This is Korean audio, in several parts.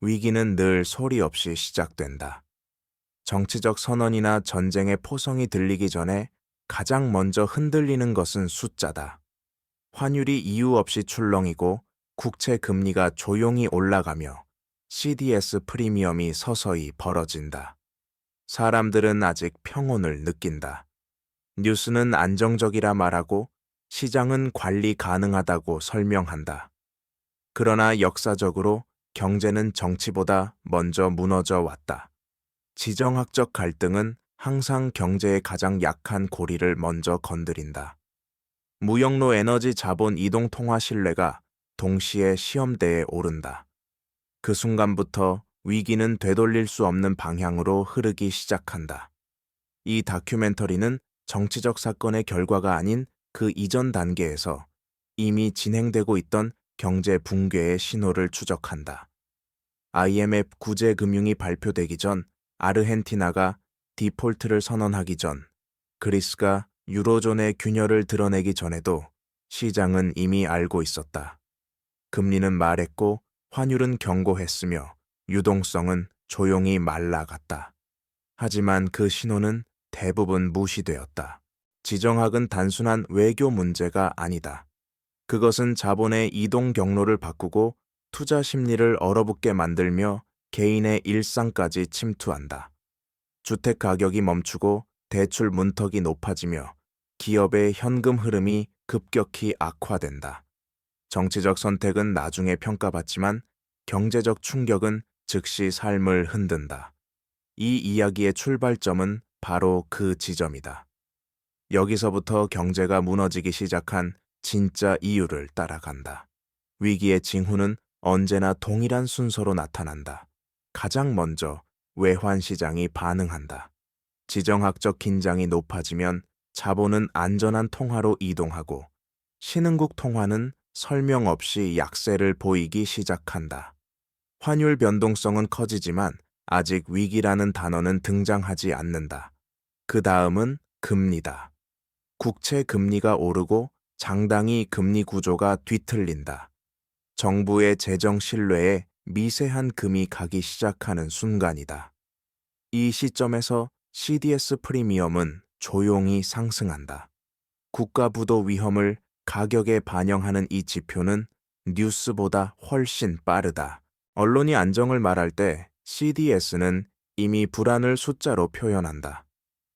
위기는 늘 소리 없이 시작된다. 정치적 선언이나 전쟁의 포성이 들리기 전에 가장 먼저 흔들리는 것은 숫자다. 환율이 이유 없이 출렁이고 국채 금리가 조용히 올라가며 CDS 프리미엄이 서서히 벌어진다. 사람들은 아직 평온을 느낀다. 뉴스는 안정적이라 말하고 시장은 관리 가능하다고 설명한다. 그러나 역사적으로 경제는 정치보다 먼저 무너져 왔다. 지정학적 갈등은 항상 경제의 가장 약한 고리를 먼저 건드린다. 무역로 에너지 자본 이동 통화 신뢰가 동시에 시험대에 오른다. 그 순간부터 위기는 되돌릴 수 없는 방향으로 흐르기 시작한다. 이 다큐멘터리는 정치적 사건의 결과가 아닌 그 이전 단계에서 이미 진행되고 있던 경제 붕괴의 신호를 추적한다. IMF 구제금융이 발표되기 전, 아르헨티나가 디폴트를 선언하기 전, 그리스가 유로존의 균열을 드러내기 전에도 시장은 이미 알고 있었다. 금리는 말했고 환율은 경고했으며 유동성은 조용히 말라갔다. 하지만 그 신호는 대부분 무시되었다. 지정학은 단순한 외교 문제가 아니다. 그것은 자본의 이동 경로를 바꾸고 투자 심리를 얼어붙게 만들며 개인의 일상까지 침투한다. 주택 가격이 멈추고 대출 문턱이 높아지며 기업의 현금 흐름이 급격히 악화된다. 정치적 선택은 나중에 평가받지만 경제적 충격은 즉시 삶을 흔든다. 이 이야기의 출발점은 바로 그 지점이다. 여기서부터 경제가 무너지기 시작한 진짜 이유를 따라간다. 위기의 징후는 언제나 동일한 순서로 나타난다. 가장 먼저 외환 시장이 반응한다. 지정학적 긴장이 높아지면 자본은 안전한 통화로 이동하고 신흥국 통화는 설명 없이 약세를 보이기 시작한다. 환율 변동성은 커지지만 아직 위기라는 단어는 등장하지 않는다. 그 다음은 금리다. 국채 금리가 오르고 장당히 금리 구조가 뒤틀린다. 정부의 재정 신뢰에 미세한 금이 가기 시작하는 순간이다. 이 시점에서 CDS 프리미엄은 조용히 상승한다. 국가 부도 위험을 가격에 반영하는 이 지표는 뉴스보다 훨씬 빠르다. 언론이 안정을 말할 때 CDS는 이미 불안을 숫자로 표현한다.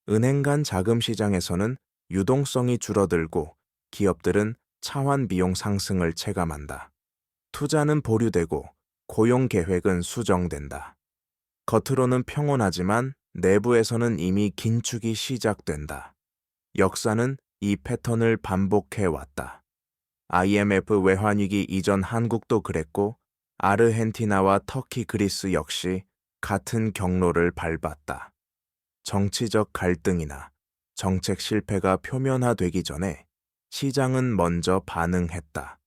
은행 간 자금 시장에서는 유동성이 줄어들고 기업들은 차환 비용 상승을 체감한다. 투자는 보류되고 고용 계획은 수정된다. 겉으로는 평온하지만 내부에서는 이미 긴축이 시작된다. 역사는 이 패턴을 반복해 왔다. IMF 외환위기 이전 한국도 그랬고 아르헨티나와 터키, 그리스 역시 같은 경로를 밟았다. 정치적 갈등이나 정책 실패가 표면화되기 전에 시장은 먼저 반응했다.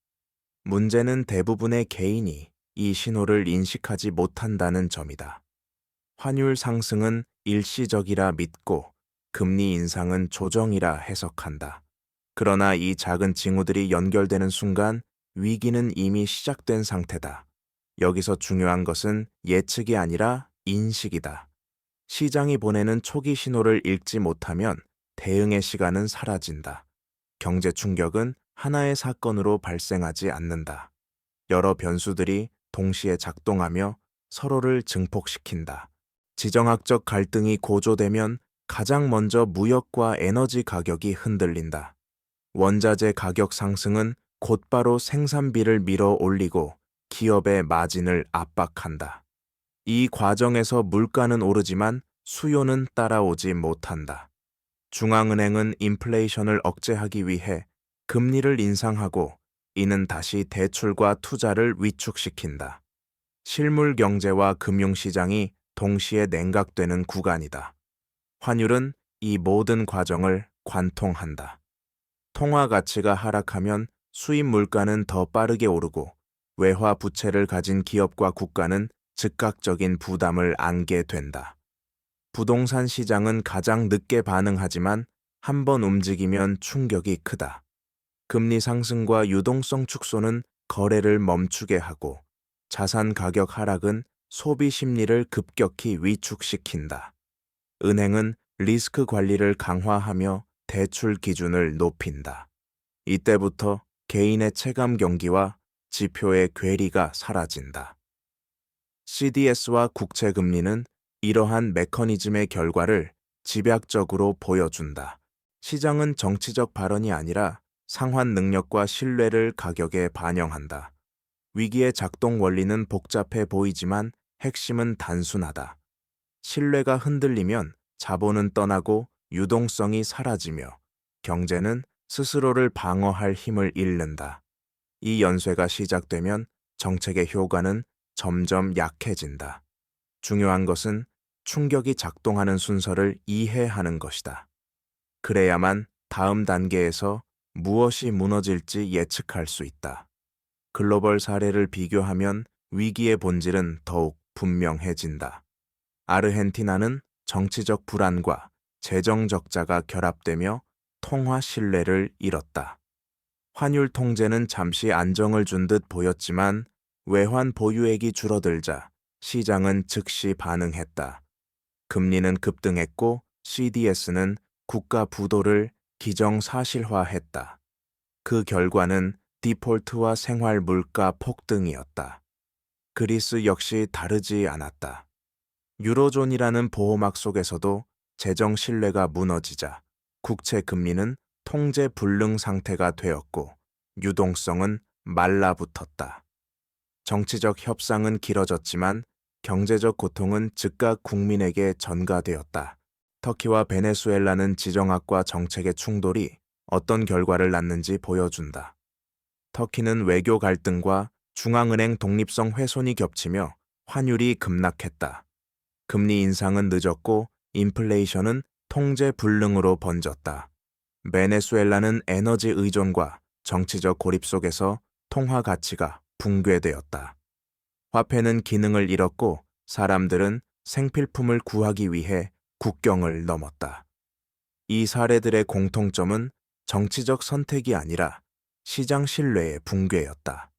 문제는 대부분의 개인이 이 신호를 인식하지 못한다는 점이다. 환율 상승은 일시적이라 믿고 금리 인상은 조정이라 해석한다. 그러나 이 작은 징후들이 연결되는 순간 위기는 이미 시작된 상태다. 여기서 중요한 것은 예측이 아니라 인식이다. 시장이 보내는 초기 신호를 읽지 못하면 대응의 시간은 사라진다. 경제 충격은 하나의 사건으로 발생하지 않는다. 여러 변수들이 동시에 작동하며 서로를 증폭시킨다. 지정학적 갈등이 고조되면 가장 먼저 무역과 에너지 가격이 흔들린다. 원자재 가격 상승은 곧바로 생산비를 밀어 올리고 기업의 마진을 압박한다. 이 과정에서 물가는 오르지만 수요는 따라오지 못한다. 중앙은행은 인플레이션을 억제하기 위해 금리를 인상하고 이는 다시 대출과 투자를 위축시킨다. 실물 경제와 금융시장이 동시에 냉각되는 구간이다. 환율은 이 모든 과정을 관통한다. 통화 가치가 하락하면 수입 물가는 더 빠르게 오르고 외화 부채를 가진 기업과 국가는 즉각적인 부담을 안게 된다. 부동산 시장은 가장 늦게 반응하지만 한 번 움직이면 충격이 크다. 금리 상승과 유동성 축소는 거래를 멈추게 하고 자산 가격 하락은 소비 심리를 급격히 위축시킨다. 은행은 리스크 관리를 강화하며 대출 기준을 높인다. 이때부터 개인의 체감 경기와 지표의 괴리가 사라진다. CDS와 국채 금리는 이러한 메커니즘의 결과를 집약적으로 보여준다. 시장은 정치적 발언이 아니라 상환 능력과 신뢰를 가격에 반영한다. 위기의 작동 원리는 복잡해 보이지만 핵심은 단순하다. 신뢰가 흔들리면 자본은 떠나고 유동성이 사라지며 경제는 스스로를 방어할 힘을 잃는다. 이 연쇄가 시작되면 정책의 효과는 점점 약해진다. 중요한 것은 충격이 작동하는 순서를 이해하는 것이다. 그래야만 다음 단계에서 무엇이 무너질지 예측할 수 있다. 글로벌 사례를 비교하면 위기의 본질은 더욱 분명해진다. 아르헨티나는 정치적 불안과 재정 적자가 결합되며 통화 신뢰를 잃었다. 환율 통제는 잠시 안정을 준 듯 보였지만 외환 보유액이 줄어들자 시장은 즉시 반응했다. 금리는 급등했고 CDS는 국가 부도를 기정사실화했다. 그 결과는 디폴트와 생활 물가 폭등이었다. 그리스 역시 다르지 않았다. 유로존이라는 보호막 속에서도 재정 신뢰가 무너지자 국채 금리는 통제 불능 상태가 되었고 유동성은 말라붙었다. 정치적 협상은 길어졌지만 경제적 고통은 즉각 국민에게 전가되었다. 터키와 베네수엘라는 지정학과 정책의 충돌이 어떤 결과를 낳는지 보여준다. 터키는 외교 갈등과 중앙은행 독립성 훼손이 겹치며 환율이 급락했다. 금리 인상은 늦었고 인플레이션은 통제 불능으로 번졌다. 베네수엘라는 에너지 의존과 정치적 고립 속에서 통화 가치가 붕괴되었다. 화폐는 기능을 잃었고 사람들은 생필품을 구하기 위해 국경을 넘었다. 이 사례들의 공통점은 정치적 선택이 아니라 시장 신뢰의 붕괴였다.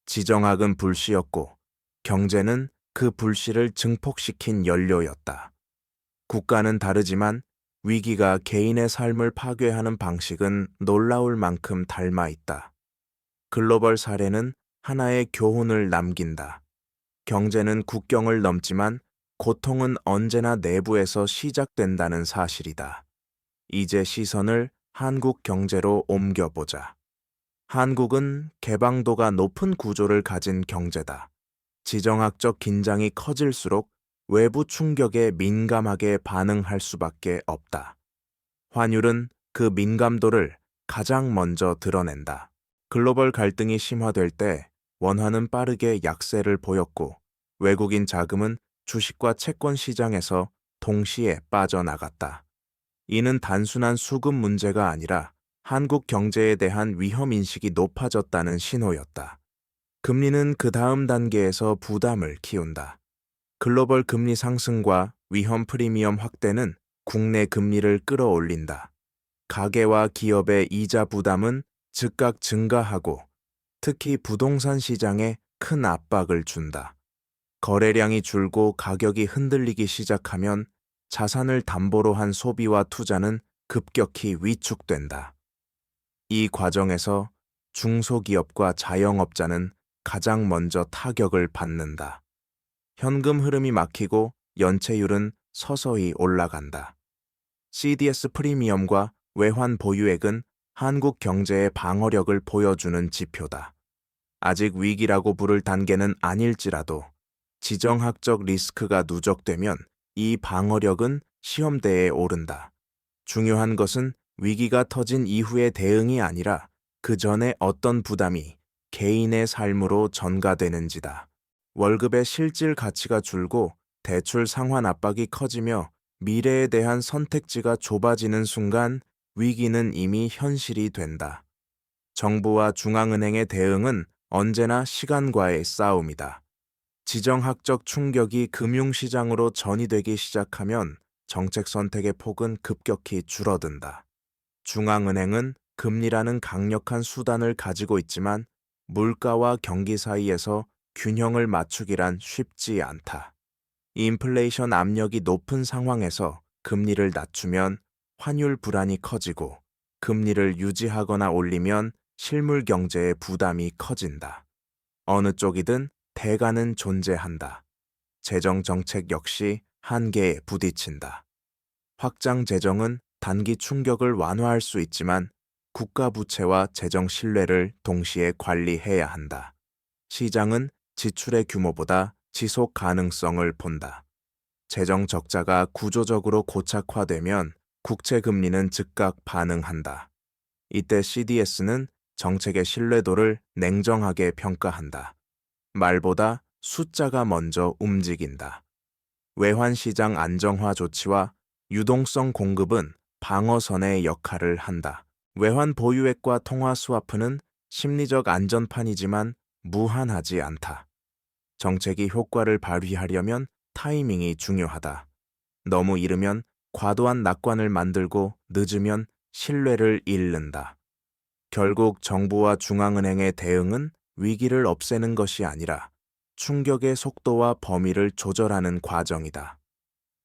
지정학은 불씨였고 경제는 그 불씨를 증폭시킨 연료였다. 국가는 다르지만 위기가 개인의 삶을 파괴하는 방식은 놀라울 만큼 닮아 있다. 글로벌 사례는 하나의 교훈을 남긴다. 경제는 국경을 넘지만 고통은 언제나 내부에서 시작된다는 사실이다. 이제 시선을 한국 경제로 옮겨보자. 한국은 개방도가 높은 구조를 가진 경제다. 지정학적 긴장이 커질수록 외부 충격에 민감하게 반응할 수밖에 없다. 환율은 그 민감도를 가장 먼저 드러낸다. 글로벌 갈등이 심화될 때 원화는 빠르게 약세를 보였고 외국인 자금은 주식과 채권 시장에서 동시에 빠져나갔다. 이는 단순한 수급 문제가 아니라 한국 경제에 대한 위험 인식이 높아졌다는 신호였다. 금리는 그 다음 단계에서 부담을 키운다. 글로벌 금리 상승과 위험 프리미엄 확대는 국내 금리를 끌어올린다. 가계와 기업의 이자 부담은 즉각 증가하고 특히 부동산 시장에 큰 압박을 준다. 거래량이 줄고 가격이 흔들리기 시작하면 자산을 담보로 한 소비와 투자는 급격히 위축된다. 이 과정에서 중소기업과 자영업자는 가장 먼저 타격을 받는다. 현금 흐름이 막히고 연체율은 서서히 올라간다. CDS 프리미엄과 외환 보유액은 한국 경제의 방어력을 보여주는 지표다. 아직 위기라고 부를 단계는 아닐지라도 지정학적 리스크가 누적되면 이 방어력은 시험대에 오른다. 중요한 것은 위기가 터진 이후의 대응이 아니라 그 전에 어떤 부담이 개인의 삶으로 전가되는지다. 월급의 실질 가치가 줄고 대출 상환 압박이 커지며 미래에 대한 선택지가 좁아지는 순간 위기는 이미 현실이 된다. 정부와 중앙은행의 대응은 언제나 시간과의 싸움이다. 지정학적 충격이 금융시장으로 전이되기 시작하면 정책 선택의 폭은 급격히 줄어든다. 중앙은행은 금리라는 강력한 수단을 가지고 있지만 물가와 경기 사이에서 균형을 맞추기란 쉽지 않다. 인플레이션 압력이 높은 상황에서 금리를 낮추면 환율 불안이 커지고 금리를 유지하거나 올리면 실물 경제의 부담이 커진다. 어느 쪽이든 대가는 존재한다. 재정 정책 역시 한계에 부딪힌다. 확장 재정은 단기 충격을 완화할 수 있지만 국가 부채와 재정 신뢰를 동시에 관리해야 한다. 시장은 지출의 규모보다 지속 가능성을 본다. 재정 적자가 구조적으로 고착화되면 국채 금리는 즉각 반응한다. 이때 CDS는 정책의 신뢰도를 냉정하게 평가한다. 말보다 숫자가 먼저 움직인다. 외환시장 안정화 조치와 유동성 공급은 방어선의 역할을 한다. 외환 보유액과 통화 스와프는 심리적 안전판이지만 무한하지 않다. 정책이 효과를 발휘하려면 타이밍이 중요하다. 너무 이르면 과도한 낙관을 만들고 늦으면 신뢰를 잃는다. 결국 정부와 중앙은행의 대응은 위기를 없애는 것이 아니라 충격의 속도와 범위를 조절하는 과정이다.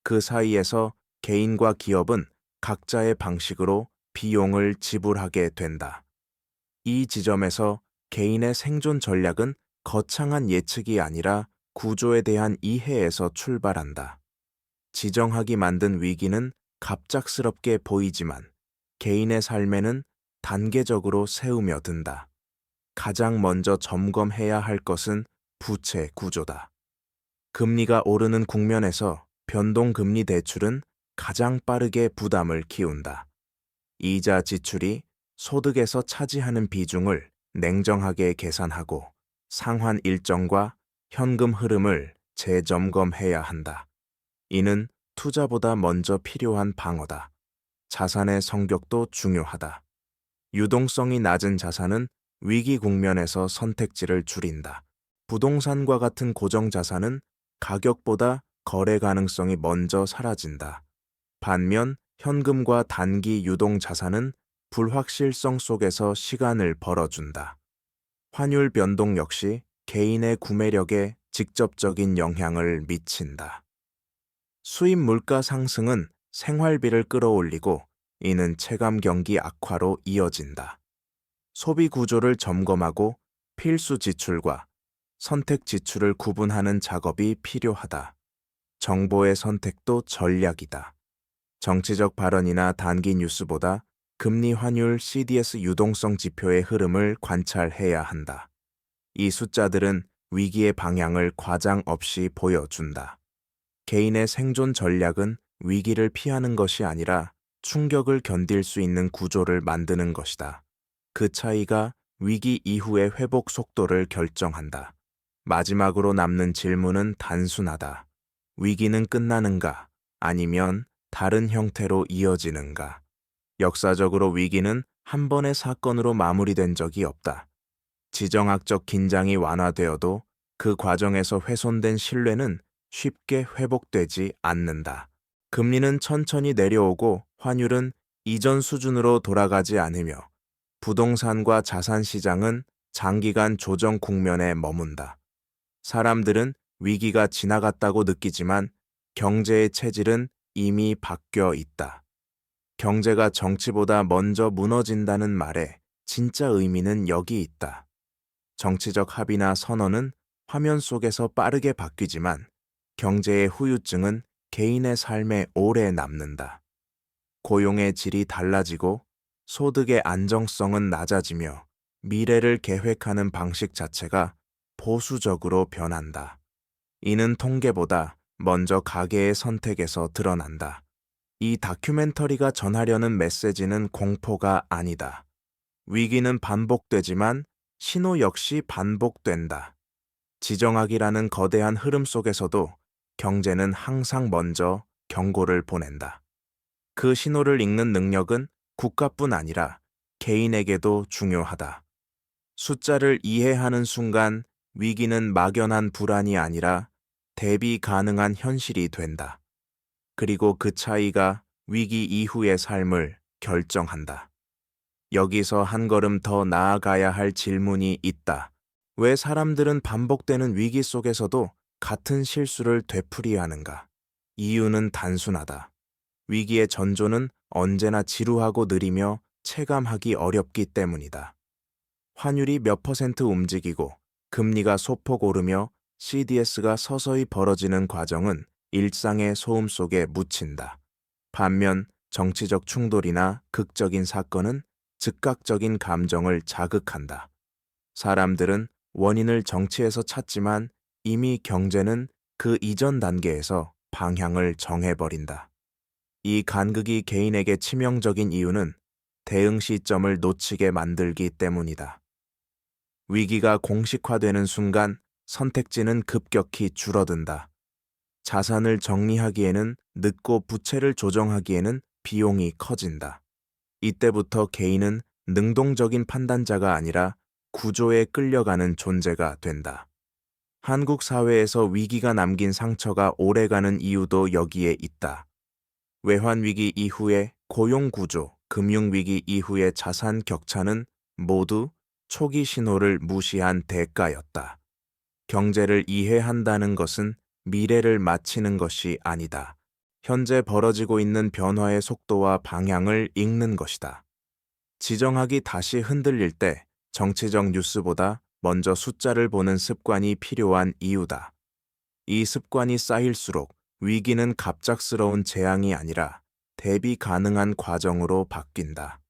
그 사이에서 개인과 기업은 각자의 방식으로 비용을 지불하게 된다. 이 지점에서 개인의 생존 전략은 거창한 예측이 아니라 구조에 대한 이해에서 출발한다. 지정학이 만든 위기는 갑작스럽게 보이지만 개인의 삶에는 단계적으로 새우며 든다. 가장 먼저 점검해야 할 것은 부채 구조다. 금리가 오르는 국면에서 변동금리 대출은 가장 빠르게 부담을 키운다. 이자 지출이 소득에서 차지하는 비중을 냉정하게 계산하고 상환 일정과 현금 흐름을 재점검해야 한다. 이는 투자보다 먼저 필요한 방어다. 자산의 성격도 중요하다. 유동성이 낮은 자산은 위기 국면에서 선택지를 줄인다. 부동산과 같은 고정자산은 가격보다 거래 가능성이 먼저 사라진다. 반면 현금과 단기 유동자산은 불확실성 속에서 시간을 벌어준다. 환율 변동 역시 개인의 구매력에 직접적인 영향을 미친다. 수입 물가 상승은 생활비를 끌어올리고 이는 체감 경기 악화로 이어진다. 소비 구조를 점검하고 필수 지출과 선택 지출을 구분하는 작업이 필요하다. 정보의 선택도 전략이다. 정치적 발언이나 단기 뉴스보다 금리 환율 CDS 유동성 지표의 흐름을 관찰해야 한다. 이 숫자들은 위기의 방향을 과장 없이 보여준다. 개인의 생존 전략은 위기를 피하는 것이 아니라 충격을 견딜 수 있는 구조를 만드는 것이다. 그 차이가 위기 이후의 회복 속도를 결정한다. 마지막으로 남는 질문은 단순하다. 위기는 끝나는가? 아니면 다른 형태로 이어지는가? 역사적으로 위기는 한 번의 사건으로 마무리된 적이 없다. 지정학적 긴장이 완화되어도 그 과정에서 훼손된 신뢰는 쉽게 회복되지 않는다. 금리는 천천히 내려오고 환율은 이전 수준으로 돌아가지 않으며 부동산과 자산 시장은 장기간 조정 국면에 머문다. 사람들은 위기가 지나갔다고 느끼지만 경제의 체질은 이미 바뀌어 있다. 경제가 정치보다 먼저 무너진다는 말에 진짜 의미는 여기 있다. 정치적 합의나 선언은 화면 속에서 빠르게 바뀌지만 경제의 후유증은 개인의 삶에 오래 남는다. 고용의 질이 달라지고 소득의 안정성은 낮아지며 미래를 계획하는 방식 자체가 보수적으로 변한다. 이는 통계보다 먼저 가계의 선택에서 드러난다. 이 다큐멘터리가 전하려는 메시지는 공포가 아니다. 위기는 반복되지만 신호 역시 반복된다. 지정학이라는 거대한 흐름 속에서도 경제는 항상 먼저 경고를 보낸다. 그 신호를 읽는 능력은 국가뿐 아니라 개인에게도 중요하다. 숫자를 이해하는 순간 위기는 막연한 불안이 아니라 대비 가능한 현실이 된다. 그리고 그 차이가 위기 이후의 삶을 결정한다. 여기서 한 걸음 더 나아가야 할 질문이 있다. 왜 사람들은 반복되는 위기 속에서도 같은 실수를 되풀이하는가? 이유는 단순하다. 위기의 전조는 언제나 지루하고 느리며 체감하기 어렵기 때문이다. 환율이 몇 퍼센트 움직이고 금리가 소폭 오르며 CDS가 서서히 벌어지는 과정은 일상의 소음 속에 묻힌다. 반면 정치적 충돌이나 극적인 사건은 즉각적인 감정을 자극한다. 사람들은 원인을 정치에서 찾지만 이미 경제는 그 이전 단계에서 방향을 정해버린다. 이 간극이 개인에게 치명적인 이유는 대응 시점을 놓치게 만들기 때문이다. 위기가 공식화되는 순간 선택지는 급격히 줄어든다. 자산을 정리하기에는 늦고 부채를 조정하기에는 비용이 커진다. 이때부터 개인은 능동적인 판단자가 아니라 구조에 끌려가는 존재가 된다. 한국 사회에서 위기가 남긴 상처가 오래가는 이유도 여기에 있다. 외환위기 이후의 고용구조, 금융위기 이후의 자산 격차는 모두 초기 신호를 무시한 대가였다. 경제를 이해한다는 것은 미래를 맞히는 것이 아니다. 현재 벌어지고 있는 변화의 속도와 방향을 읽는 것이다. 지정학이 다시 흔들릴 때 정치적 뉴스보다 먼저 숫자를 보는 습관이 필요한 이유다. 이 습관이 쌓일수록 위기는 갑작스러운 재앙이 아니라 대비 가능한 과정으로 바뀐다.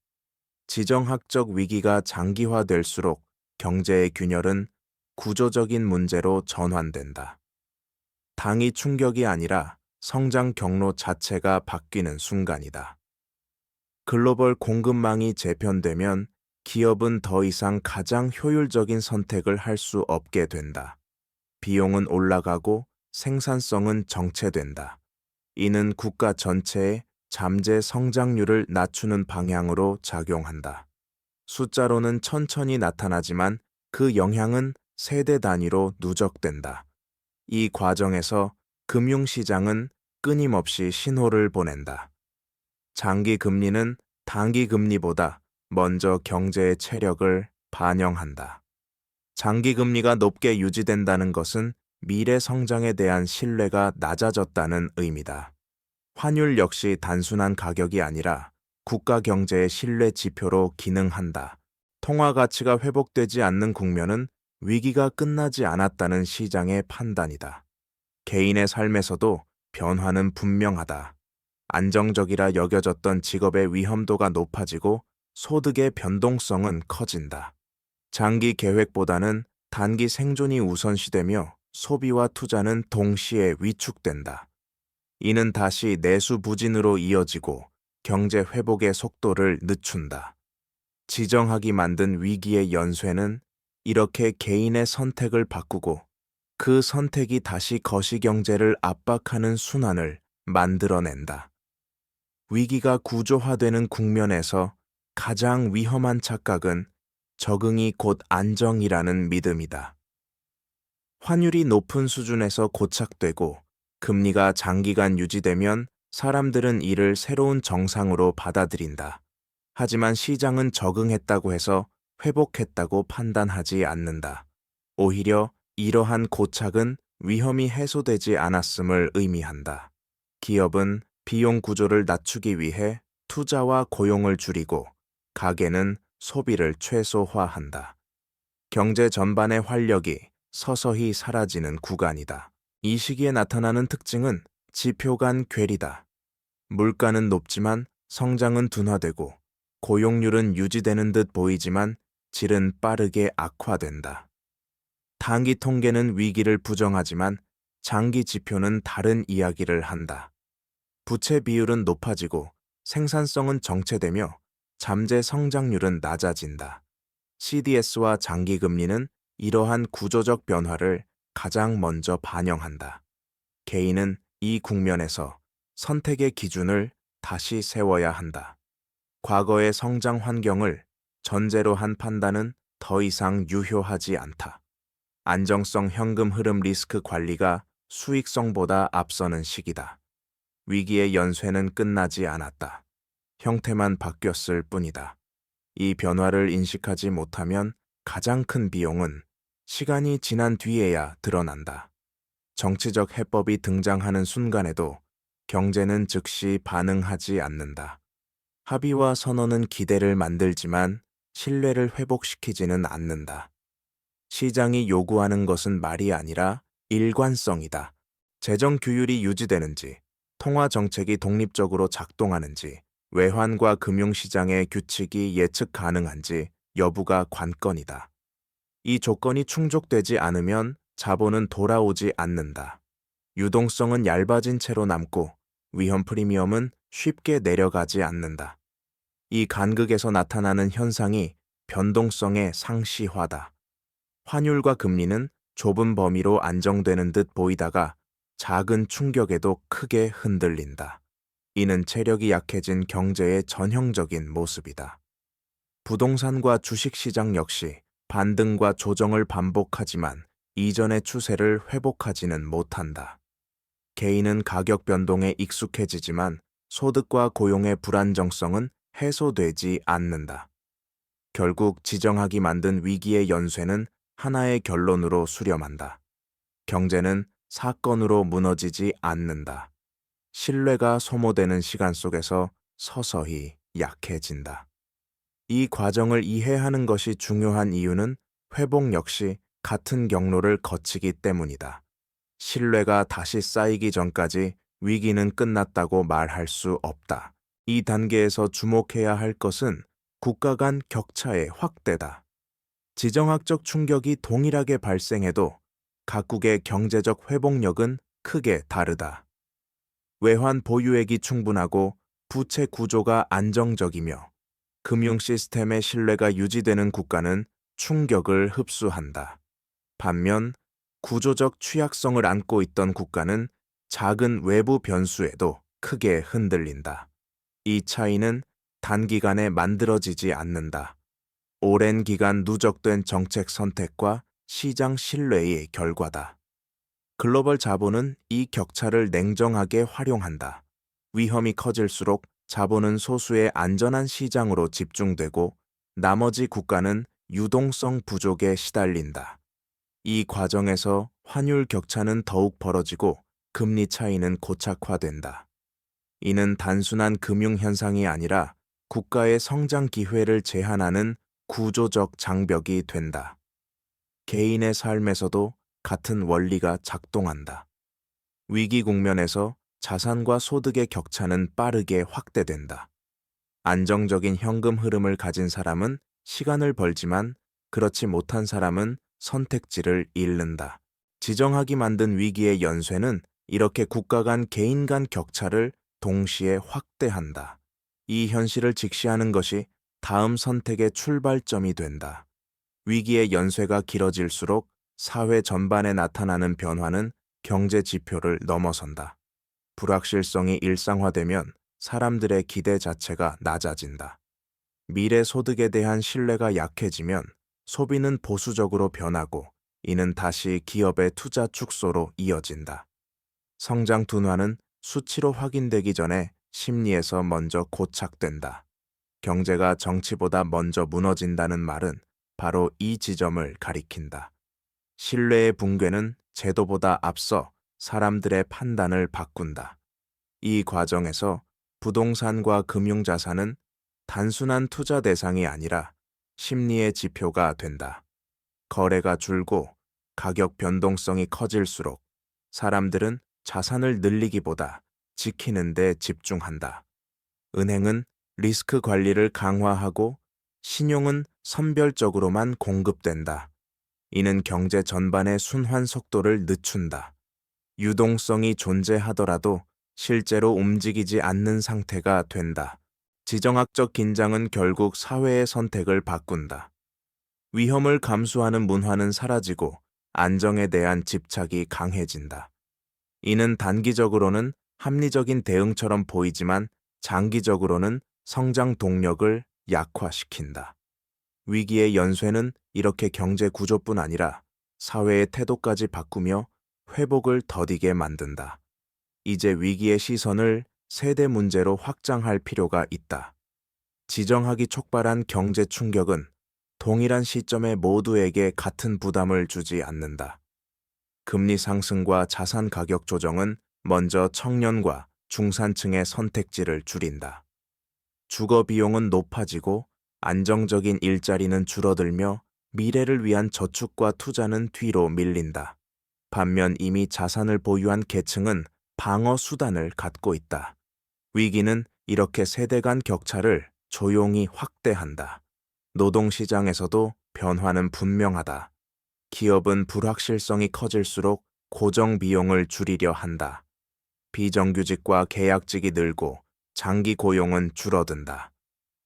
지정학적 위기가 장기화될수록 경제의 균열은 구조적인 문제로 전환된다. 당위 충격이 아니라 성장 경로 자체가 바뀌는 순간이다. 글로벌 공급망이 재편되면 기업은 더 이상 가장 효율적인 선택을 할 수 없게 된다. 비용은 올라가고 생산성은 정체된다. 이는 국가 전체의 잠재 성장률을 낮추는 방향으로 작용한다. 숫자로는 천천히 나타나지만 그 영향은 세대 단위로 누적된다. 이 과정에서 금융시장은 끊임없이 신호를 보낸다. 장기 금리는 단기 금리보다 먼저 경제의 체력을 반영한다. 장기 금리가 높게 유지된다는 것은 미래 성장에 대한 신뢰가 낮아졌다는 의미다. 환율 역시 단순한 가격이 아니라 국가 경제의 신뢰 지표로 기능한다. 통화 가치가 회복되지 않는 국면은 위기가 끝나지 않았다는 시장의 판단이다. 개인의 삶에서도 변화는 분명하다. 안정적이라 여겨졌던 직업의 위험도가 높아지고 소득의 변동성은 커진다. 장기 계획보다는 단기 생존이 우선시되며 소비와 투자는 동시에 위축된다. 이는 다시 내수 부진으로 이어지고 경제 회복의 속도를 늦춘다. 지정학이 만든 위기의 연쇄는 이렇게 개인의 선택을 바꾸고 그 선택이 다시 거시경제를 압박하는 순환을 만들어낸다. 위기가 구조화되는 국면에서 가장 위험한 착각은 적응이 곧 안정이라는 믿음이다. 환율이 높은 수준에서 고착되고 금리가 장기간 유지되면 사람들은 이를 새로운 정상으로 받아들인다. 하지만 시장은 적응했다고 해서 회복했다고 판단하지 않는다. 오히려 이러한 고착은 위험이 해소되지 않았음을 의미한다. 기업은 비용 구조를 낮추기 위해 투자와 고용을 줄이고 가게는 소비를 최소화한다. 경제 전반의 활력이 서서히 사라지는 구간이다. 이 시기에 나타나는 특징은 지표 간 괴리다. 물가는 높지만 성장은 둔화되고 고용률은 유지되는 듯 보이지만 질은 빠르게 악화된다. 단기 통계는 위기를 부정하지만 장기 지표는 다른 이야기를 한다. 부채 비율은 높아지고 생산성은 정체되며 잠재 성장률은 낮아진다. CDS와 장기 금리는 이러한 구조적 변화를 가장 먼저 반영한다. 개인은 이 국면에서 선택의 기준을 다시 세워야 한다. 과거의 성장 환경을 전제로 한 판단은 더 이상 유효하지 않다. 안정성 현금 흐름 리스크 관리가 수익성보다 앞서는 시기다. 위기의 연쇄는 끝나지 않았다. 형태만 바뀌었을 뿐이다. 이 변화를 인식하지 못하면 가장 큰 비용은 시간이 지난 뒤에야 드러난다. 정치적 해법이 등장하는 순간에도 경제는 즉시 반응하지 않는다. 합의와 선언은 기대를 만들지만 신뢰를 회복시키지는 않는다. 시장이 요구하는 것은 말이 아니라 일관성이다. 재정 규율이 유지되는지, 통화 정책이 독립적으로 작동하는지, 외환과 금융시장의 규칙이 예측 가능한지 여부가 관건이다. 이 조건이 충족되지 않으면 자본은 돌아오지 않는다. 유동성은 얇아진 채로 남고 위험 프리미엄은 쉽게 내려가지 않는다. 이 간극에서 나타나는 현상이 변동성의 상시화다. 환율과 금리는 좁은 범위로 안정되는 듯 보이다가 작은 충격에도 크게 흔들린다. 이는 체력이 약해진 경제의 전형적인 모습이다. 부동산과 주식시장 역시 반등과 조정을 반복하지만 이전의 추세를 회복하지는 못한다. 개인은 가격 변동에 익숙해지지만 소득과 고용의 불안정성은 해소되지 않는다. 결국 지정학이 만든 위기의 연쇄는 하나의 결론으로 수렴한다. 경제는 사건으로 무너지지 않는다. 신뢰가 소모되는 시간 속에서 서서히 약해진다. 이 과정을 이해하는 것이 중요한 이유는 회복 역시 같은 경로를 거치기 때문이다. 신뢰가 다시 쌓이기 전까지 위기는 끝났다고 말할 수 없다. 이 단계에서 주목해야 할 것은 국가 간 격차의 확대다. 지정학적 충격이 동일하게 발생해도 각국의 경제적 회복력은 크게 다르다. 외환 보유액이 충분하고 부채 구조가 안정적이며 금융 시스템의 신뢰가 유지되는 국가는 충격을 흡수한다. 반면 구조적 취약성을 안고 있던 국가는 작은 외부 변수에도 크게 흔들린다. 이 차이는 단기간에 만들어지지 않는다. 오랜 기간 누적된 정책 선택과 시장 신뢰의 결과다. 글로벌 자본은 이 격차를 냉정하게 활용한다. 위험이 커질수록 자본은 소수의 안전한 시장으로 집중되고 나머지 국가는 유동성 부족에 시달린다. 이 과정에서 환율 격차는 더욱 벌어지고 금리 차이는 고착화된다. 이는 단순한 금융 현상이 아니라 국가의 성장 기회를 제한하는 구조적 장벽이 된다. 개인의 삶에서도 같은 원리가 작동한다. 위기 국면에서 자산과 소득의 격차는 빠르게 확대된다. 안정적인 현금 흐름을 가진 사람은 시간을 벌지만 그렇지 못한 사람은 선택지를 잃는다. 지정학이 만든 위기의 연쇄는 이렇게 국가 간 개인 간 격차를 동시에 확대한다. 이 현실을 직시하는 것이 다음 선택의 출발점이 된다. 위기의 연쇄가 길어질수록 사회 전반에 나타나는 변화는 경제 지표를 넘어선다. 불확실성이 일상화되면 사람들의 기대 자체가 낮아진다. 미래 소득에 대한 신뢰가 약해지면 소비는 보수적으로 변하고 이는 다시 기업의 투자 축소로 이어진다. 성장 둔화는 수치로 확인되기 전에 심리에서 먼저 고착된다. 경제가 정치보다 먼저 무너진다는 말은 바로 이 지점을 가리킨다. 신뢰의 붕괴는 제도보다 앞서 사람들의 판단을 바꾼다. 이 과정에서 부동산과 금융자산은 단순한 투자 대상이 아니라 심리의 지표가 된다. 거래가 줄고 가격 변동성이 커질수록 사람들은 자산을 늘리기보다 지키는 데 집중한다. 은행은 리스크 관리를 강화하고 신용은 선별적으로만 공급된다. 이는 경제 전반의 순환 속도를 늦춘다. 유동성이 존재하더라도 실제로 움직이지 않는 상태가 된다. 지정학적 긴장은 결국 사회의 선택을 바꾼다. 위험을 감수하는 문화는 사라지고 안정에 대한 집착이 강해진다. 이는 단기적으로는 합리적인 대응처럼 보이지만 장기적으로는 성장 동력을 약화시킨다. 위기의 연쇄는 이렇게 경제 구조뿐 아니라 사회의 태도까지 바꾸며 회복을 더디게 만든다. 이제 위기의 시선을 세대 문제로 확장할 필요가 있다. 지정학이 촉발한 경제 충격은 동일한 시점에 모두에게 같은 부담을 주지 않는다. 금리 상승과 자산 가격 조정은 먼저 청년과 중산층의 선택지를 줄인다. 주거 비용은 높아지고 안정적인 일자리는 줄어들며 미래를 위한 저축과 투자는 뒤로 밀린다. 반면 이미 자산을 보유한 계층은 방어 수단을 갖고 있다. 위기는 이렇게 세대 간 격차를 조용히 확대한다. 노동시장에서도 변화는 분명하다. 기업은 불확실성이 커질수록 고정 비용을 줄이려 한다. 비정규직과 계약직이 늘고 장기 고용은 줄어든다.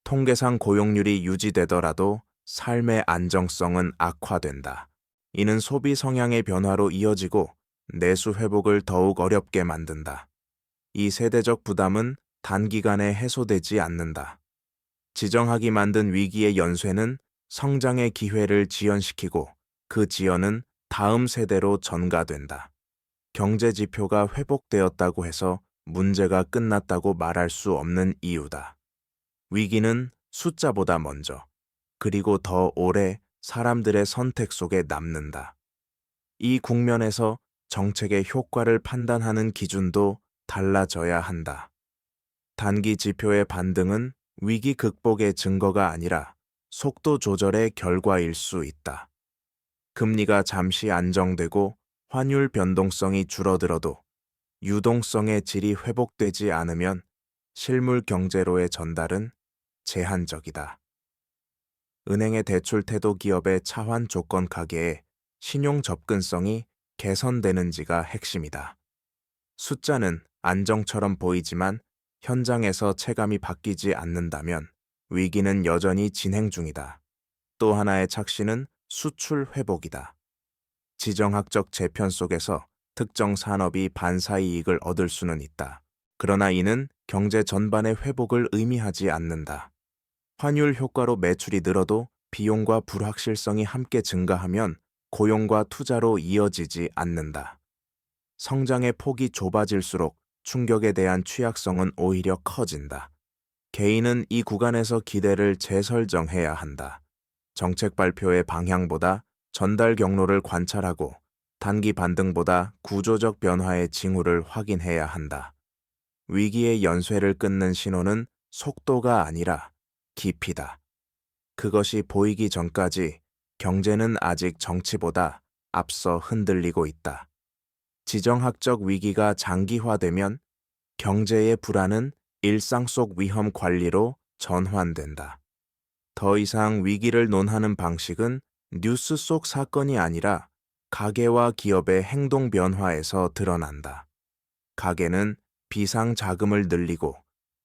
통계상 고용률이 유지되더라도 삶의 안정성은 악화된다. 이는 소비 성향의 변화로 이어지고 내수 회복을 더욱 어렵게 만든다. 이 세대적 부담은 단기간에 해소되지 않는다. 지정학이 만든 위기의 연쇄는 성장의 기회를 지연시키고 그 지연은 다음 세대로 전가된다. 경제 지표가 회복되었다고 해서 문제가 끝났다고 말할 수 없는 이유다. 위기는 숫자보다 먼저, 그리고 더 오래 사람들의 선택 속에 남는다. 이 국면에서 정책의 효과를 판단하는 기준도 달라져야 한다. 단기 지표의 반등은 위기 극복의 증거가 아니라 속도 조절의 결과일 수 있다. 금리가 잠시 안정되고 환율 변동성이 줄어들어도 유동성의 질이 회복되지 않으면 실물 경제로의 전달은 제한적이다. 은행의 대출 태도 기업의 차환 조건 가계의 신용 접근성이 개선되는지가 핵심이다. 숫자는 안정처럼 보이지만 현장에서 체감이 바뀌지 않는다면 위기는 여전히 진행 중이다. 또 하나의 착시는 수출 회복이다. 지정학적 재편 속에서 특정 산업이 반사이익을 얻을 수는 있다. 그러나 이는 경제 전반의 회복을 의미하지 않는다. 환율 효과로 매출이 늘어도 비용과 불확실성이 함께 증가하면 고용과 투자로 이어지지 않는다. 성장의 폭이 좁아질수록 충격에 대한 취약성은 오히려 커진다. 개인은 이 구간에서 기대를 재설정해야 한다. 정책 발표의 방향보다 전달 경로를 관찰하고 단기 반등보다 구조적 변화의 징후를 확인해야 한다. 위기의 연쇄를 끊는 신호는 속도가 아니라 깊이다. 그것이 보이기 전까지 경제는 아직 정치보다 앞서 흔들리고 있다. 지정학적 위기가 장기화되면 경제의 불안은 일상 속 위험 관리로 전환된다. 더 이상 위기를 논하는 방식은 뉴스 속 사건이 아니라 가계와 기업의 행동 변화에서 드러난다. 가계는 비상 자금을 늘리고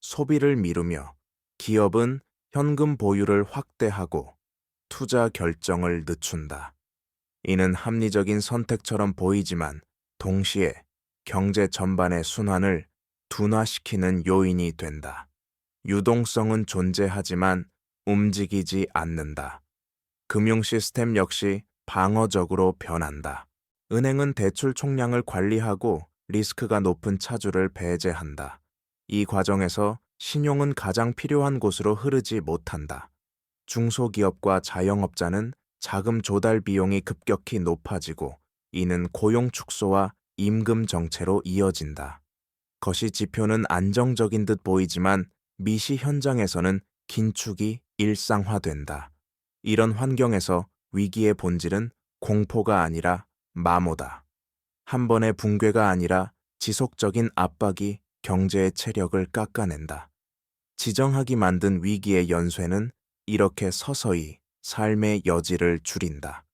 소비를 미루며 기업은 현금 보유를 확대하고 투자 결정을 늦춘다. 이는 합리적인 선택처럼 보이지만 동시에 경제 전반의 순환을 둔화시키는 요인이 된다. 유동성은 존재하지만 움직이지 않는다. 금융 시스템 역시 방어적으로 변한다. 은행은 대출 총량을 관리하고 리스크가 높은 차주를 배제한다. 이 과정에서 신용은 가장 필요한 곳으로 흐르지 못한다. 중소기업과 자영업자는 자금 조달 비용이 급격히 높아지고 이는 고용 축소와 임금 정체로 이어진다. 거시 지표는 안정적인 듯 보이지만 미시 현장에서는 긴축이 일상화된다. 이런 환경에서 위기의 본질은 공포가 아니라 마모다. 한 번의 붕괴가 아니라 지속적인 압박이 경제의 체력을 깎아낸다. 지정학이 만든 위기의 연쇄는 이렇게 서서히 삶의 여지를 줄인다.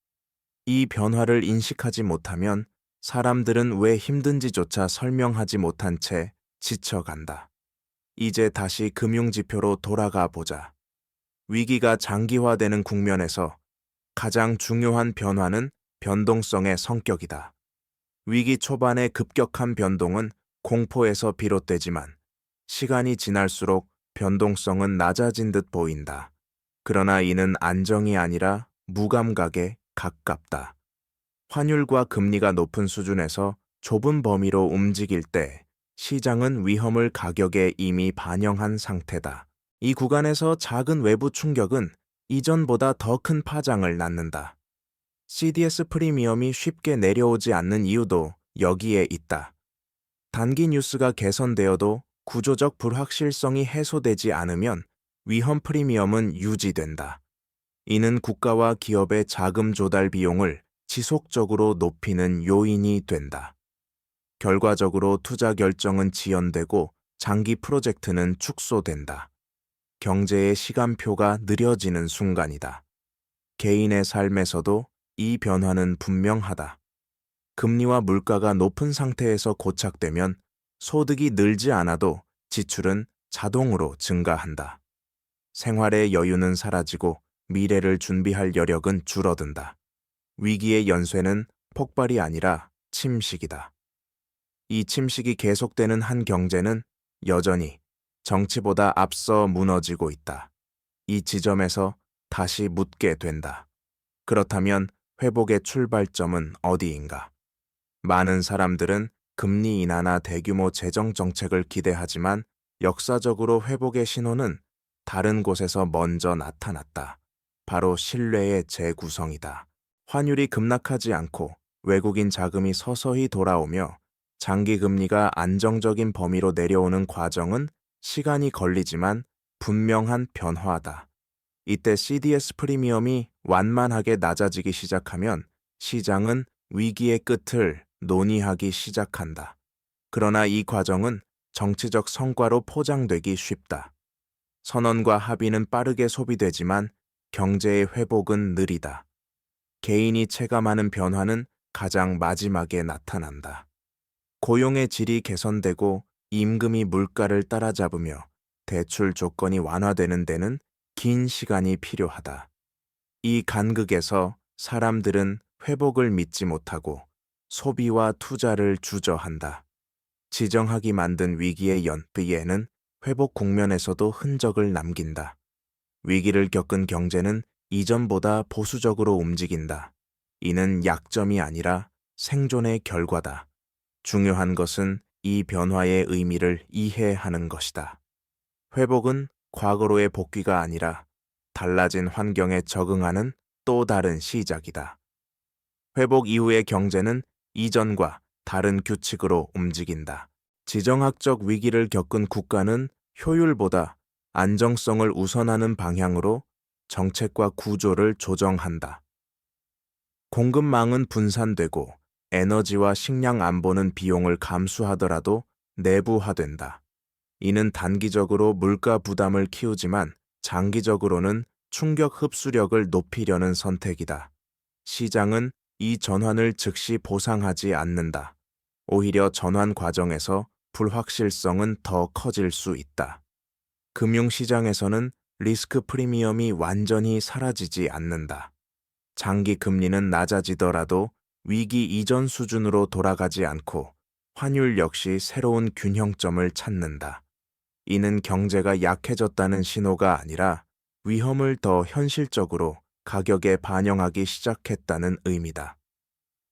이 변화를 인식하지 못하면 사람들은 왜 힘든지조차 설명하지 못한 채 지쳐간다. 이제 다시 금융지표로 돌아가 보자. 위기가 장기화되는 국면에서 가장 중요한 변화는 변동성의 성격이다. 위기 초반의 급격한 변동은 공포에서 비롯되지만 시간이 지날수록 변동성은 낮아진 듯 보인다. 그러나 이는 안정이 아니라 무감각에 가깝다. 환율과 금리가 높은 수준에서 좁은 범위로 움직일 때 시장은 위험을 가격에 이미 반영한 상태다. 이 구간에서 작은 외부 충격은 이전보다 더 큰 파장을 낳는다. CDS 프리미엄이 쉽게 내려오지 않는 이유도 여기에 있다. 단기 뉴스가 개선되어도 구조적 불확실성이 해소되지 않으면 위험 프리미엄은 유지된다. 이는 국가와 기업의 자금 조달 비용을 지속적으로 높이는 요인이 된다. 결과적으로 투자 결정은 지연되고 장기 프로젝트는 축소된다. 경제의 시간표가 느려지는 순간이다. 개인의 삶에서도 이 변화는 분명하다. 금리와 물가가 높은 상태에서 고착되면 소득이 늘지 않아도 지출은 자동으로 증가한다. 생활의 여유는 사라지고 미래를 준비할 여력은 줄어든다. 위기의 연쇄는 폭발이 아니라 침식이다. 이 침식이 계속되는 한 경제는 여전히 정치보다 앞서 무너지고 있다. 이 지점에서 다시 묻게 된다. 그렇다면 회복의 출발점은 어디인가? 많은 사람들은 금리 인하나 대규모 재정 정책을 기대하지만 역사적으로 회복의 신호는 다른 곳에서 먼저 나타났다. 바로 신뢰의 재구성이다. 환율이 급락하지 않고 외국인 자금이 서서히 돌아오며 장기 금리가 안정적인 범위로 내려오는 과정은 시간이 걸리지만 분명한 변화다. 이때 CDS 프리미엄이 완만하게 낮아지기 시작하면 시장은 위기의 끝을 논의하기 시작한다. 그러나 이 과정은 정치적 성과로 포장되기 쉽다. 선언과 합의는 빠르게 소비되지만 경제의 회복은 느리다. 개인이 체감하는 변화는 가장 마지막에 나타난다. 고용의 질이 개선되고 임금이 물가를 따라잡으며 대출 조건이 완화되는 데는 긴 시간이 필요하다. 이 간극에서 사람들은 회복을 믿지 못하고 소비와 투자를 주저한다. 지정학이 만든 위기의 연비에는 회복 국면에서도 흔적을 남긴다. 위기를 겪은 경제는 이전보다 보수적으로 움직인다. 이는 약점이 아니라 생존의 결과다. 중요한 것은 이 변화의 의미를 이해하는 것이다. 회복은 과거로의 복귀가 아니라 달라진 환경에 적응하는 또 다른 시작이다. 회복 이후의 경제는 이전과 다른 규칙으로 움직인다. 지정학적 위기를 겪은 국가는 효율보다 안정성을 우선하는 방향으로 정책과 구조를 조정한다. 공급망은 분산되고 에너지와 식량 안보는 비용을 감수하더라도 내부화된다. 이는 단기적으로 물가 부담을 키우지만 장기적으로는 충격 흡수력을 높이려는 선택이다. 시장은 이 전환을 즉시 보상하지 않는다. 오히려 전환 과정에서 불확실성은 더 커질 수 있다. 금융시장에서는 리스크 프리미엄이 완전히 사라지지 않는다. 장기 금리는 낮아지더라도 위기 이전 수준으로 돌아가지 않고 환율 역시 새로운 균형점을 찾는다. 이는 경제가 약해졌다는 신호가 아니라 위험을 더 현실적으로 가격에 반영하기 시작했다는 의미다.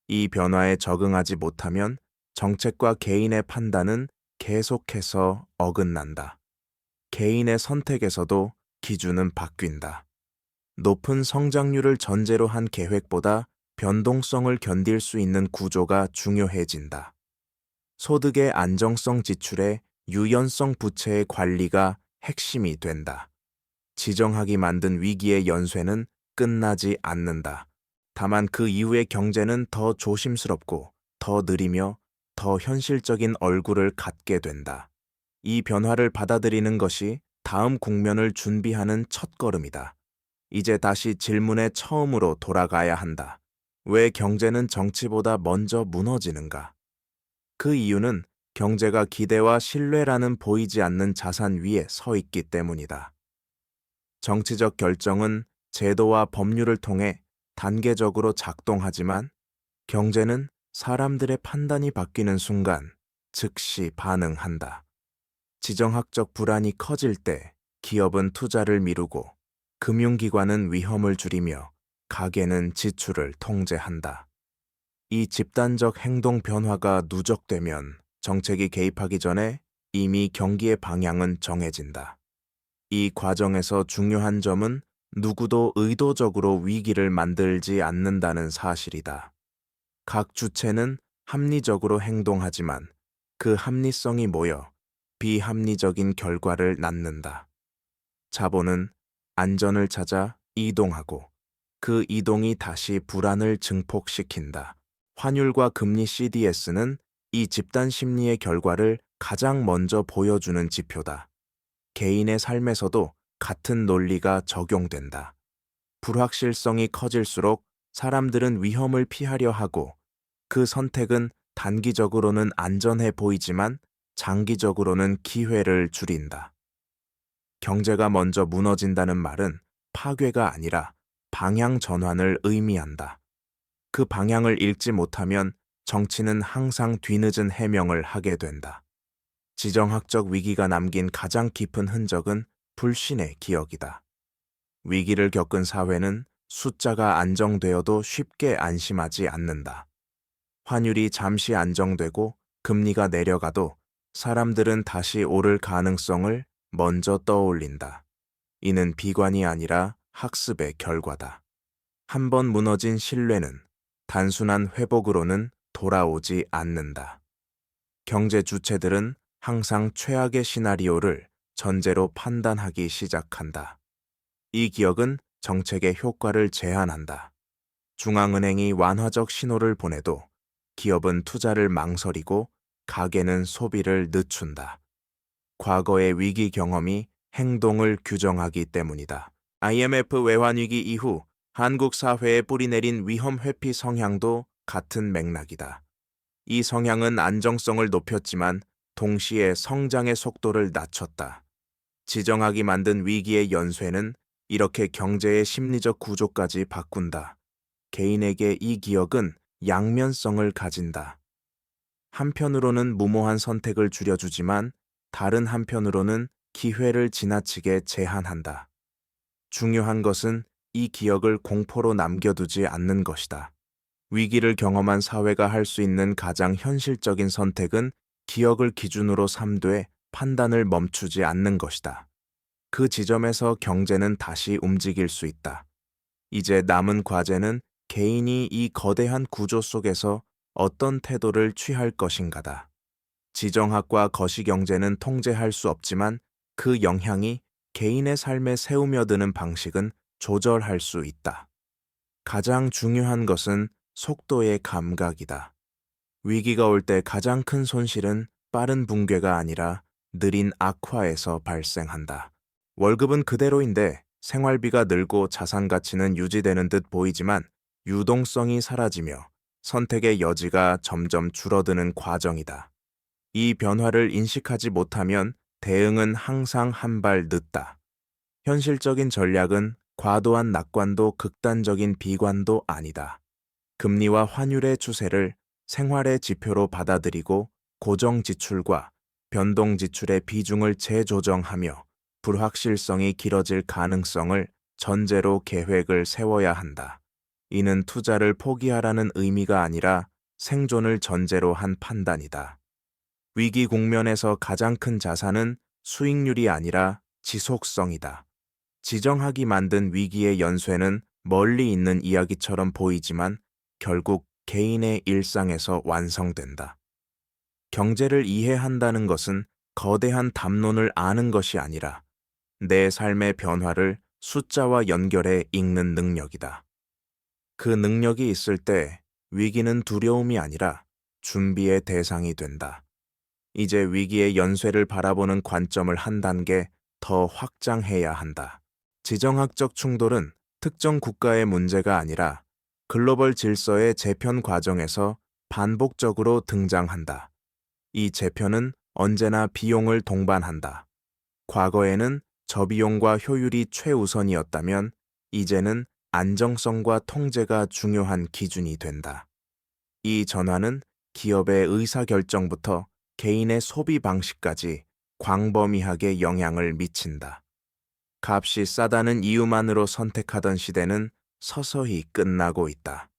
이 변화에 적응하지 못하면 정책과 개인의 판단은 계속해서 어긋난다. 개인의 선택에서도 기준은 바뀐다. 높은 성장률을 전제로 한 계획보다 변동성을 견딜 수 있는 구조가 중요해진다. 소득의 안정성 지출에 유연성 부채의 관리가 핵심이 된다. 지정학이 만든 위기의 연쇄는 끝나지 않는다. 다만 그 이후의 경제는 더 조심스럽고 더 느리며 더 현실적인 얼굴을 갖게 된다. 이 변화를 받아들이는 것이 다음 국면을 준비하는 첫걸음이다. 이제 다시 질문의 처음으로 돌아가야 한다. 왜 경제는 정치보다 먼저 무너지는가? 그 이유는 경제가 기대와 신뢰라는 보이지 않는 자산 위에 서 있기 때문이다. 정치적 결정은 제도와 법률을 통해 단계적으로 작동하지만 경제는 사람들의 판단이 바뀌는 순간 즉시 반응한다. 지정학적 불안이 커질 때 기업은 투자를 미루고 금융기관은 위험을 줄이며 가계는 지출을 통제한다. 이 집단적 행동 변화가 누적되면 정책이 개입하기 전에 이미 경기의 방향은 정해진다. 이 과정에서 중요한 점은 누구도 의도적으로 위기를 만들지 않는다는 사실이다. 각 주체는 합리적으로 행동하지만 그 합리성이 모여 비합리적인 결과를 낳는다. 자본은 안전을 찾아 이동하고 그 이동이 다시 불안을 증폭시킨다. 환율과 금리 CDS는 이 집단 심리의 결과를 가장 먼저 보여주는 지표다. 개인의 삶에서도 같은 논리가 적용된다. 불확실성이 커질수록 사람들은 위험을 피하려 하고 그 선택은 단기적으로는 안전해 보이지만 장기적으로는 기회를 줄인다. 경제가 먼저 무너진다는 말은 파괴가 아니라 방향 전환을 의미한다. 그 방향을 읽지 못하면 정치는 항상 뒤늦은 해명을 하게 된다. 지정학적 위기가 남긴 가장 깊은 흔적은 불신의 기억이다. 위기를 겪은 사회는 숫자가 안정되어도 쉽게 안심하지 않는다. 환율이 잠시 안정되고 금리가 내려가도 사람들은 다시 오를 가능성을 먼저 떠올린다. 이는 비관이 아니라 학습의 결과다. 한 번 무너진 신뢰는 단순한 회복으로는 돌아오지 않는다. 경제 주체들은 항상 최악의 시나리오를 전제로 판단하기 시작한다. 이 기억은 정책의 효과를 제한한다. 중앙은행이 완화적 신호를 보내도 기업은 투자를 망설이고 가게는 소비를 늦춘다. 과거의 위기 경험이 행동을 규정하기 때문이다. IMF 외환위기 이후 한국 사회에 뿌리내린 위험 회피 성향도 같은 맥락이다. 이 성향은 안정성을 높였지만 동시에 성장의 속도를 낮췄다. 지정학이 만든 위기의 연쇄는 이렇게 경제의 심리적 구조까지 바꾼다. 개인에게 이 기억은 양면성을 가진다. 한편으로는 무모한 선택을 줄여주지만 다른 한편으로는 기회를 지나치게 제한한다. 중요한 것은 이 기억을 공포로 남겨두지 않는 것이다. 위기를 경험한 사회가 할 수 있는 가장 현실적인 선택은 기억을 기준으로 삼되 판단을 멈추지 않는 것이다. 그 지점에서 경제는 다시 움직일 수 있다. 이제 남은 과제는 개인이 이 거대한 구조 속에서 어떤 태도를 취할 것인가다. 지정학과 거시경제는 통제할 수 없지만 그 영향이 개인의 삶에 새우며드는 방식은 조절할 수 있다. 가장 중요한 것은 속도의 감각이다. 위기가 올 때 가장 큰 손실은 빠른 붕괴가 아니라 느린 악화에서 발생한다. 월급은 그대로인데 생활비가 늘고 자산 가치는 유지되는 듯 보이지만 유동성이 사라지며 선택의 여지가 점점 줄어드는 과정이다. 이 변화를 인식하지 못하면 대응은 항상 한 발 늦다. 현실적인 전략은 과도한 낙관도 극단적인 비관도 아니다. 금리와 환율의 추세를 생활의 지표로 받아들이고 고정 지출과 변동 지출의 비중을 재조정하며 불확실성이 길어질 가능성을 전제로 계획을 세워야 한다. 이는 투자를 포기하라는 의미가 아니라 생존을 전제로 한 판단이다. 위기 국면에서 가장 큰 자산은 수익률이 아니라 지속성이다. 지정학이 만든 위기의 연쇄는 멀리 있는 이야기처럼 보이지만 결국 개인의 일상에서 완성된다. 경제를 이해한다는 것은 거대한 담론을 아는 것이 아니라 내 삶의 변화를 숫자와 연결해 읽는 능력이다. 그 능력이 있을 때 위기는 두려움이 아니라 준비의 대상이 된다. 이제 위기의 연쇄를 바라보는 관점을 한 단계 더 확장해야 한다. 지정학적 충돌은 특정 국가의 문제가 아니라 글로벌 질서의 재편 과정에서 반복적으로 등장한다. 이 재편은 언제나 비용을 동반한다. 과거에는 저비용과 효율이 최우선이었다면 이제는 안정성과 통제가 중요한 기준이 된다. 이 전환은 기업의 의사결정부터 개인의 소비 방식까지 광범위하게 영향을 미친다. 값이 싸다는 이유만으로 선택하던 시대는 서서히 끝나고 있다.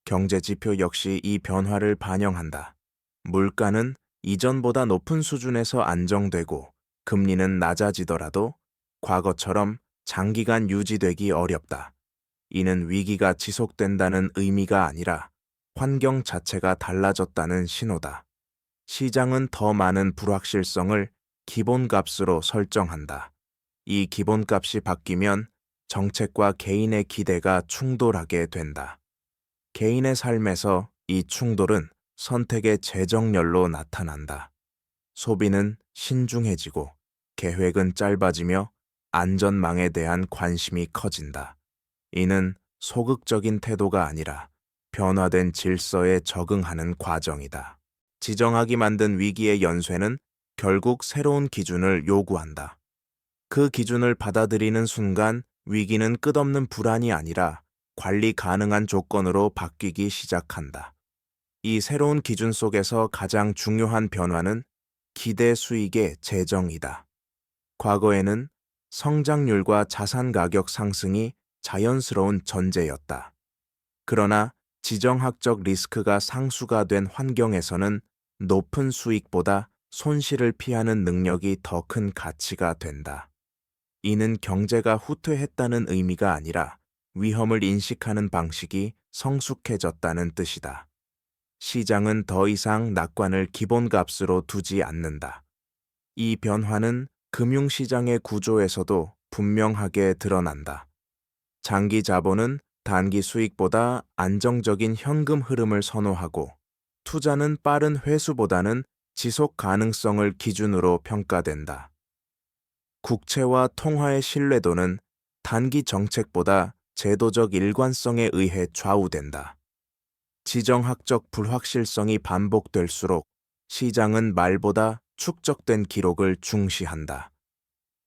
경제 지표 역시 이 변화를 반영한다. 물가는 이전보다 높은 수준에서 안정되고 금리는 낮아지더라도 과거처럼 장기간 유지되기 어렵다. 이는 위기가 지속된다는 의미가 아니라 환경 자체가 달라졌다는 신호다. 시장은 더 많은 불확실성을 기본값으로 설정한다. 이 기본값이 바뀌면 정책과 개인의 기대가 충돌하게 된다. 개인의 삶에서 이 충돌은 선택의 재정렬로 나타난다. 소비는 신중해지고 계획은 짧아지며 안전망에 대한 관심이 커진다. 이는 소극적인 태도가 아니라 변화된 질서에 적응하는 과정이다. 지정학이 만든 위기의 연쇄는 결국 새로운 기준을 요구한다. 그 기준을 받아들이는 순간 위기는 끝없는 불안이 아니라 관리 가능한 조건으로 바뀌기 시작한다. 이 새로운 기준 속에서 가장 중요한 변화는 기대 수익의 재정이다. 과거에는 성장률과 자산 가격 상승이 자연스러운 전제였다. 그러나 지정학적 리스크가 상수가 된 환경에서는 높은 수익보다 손실을 피하는 능력이 더 큰 가치가 된다. 이는 경제가 후퇴했다는 의미가 아니라 위험을 인식하는 방식이 성숙해졌다는 뜻이다. 시장은 더 이상 낙관을 기본값으로 두지 않는다. 이 변화는 금융시장의 구조에서도 분명하게 드러난다. 장기 자본은 단기 수익보다 안정적인 현금 흐름을 선호하고 투자는 빠른 회수보다는 지속 가능성을 기준으로 평가된다. 국채와 통화의 신뢰도는 단기 정책보다 제도적 일관성에 의해 좌우된다. 지정학적 불확실성이 반복될수록 시장은 말보다 축적된 기록을 중시한다.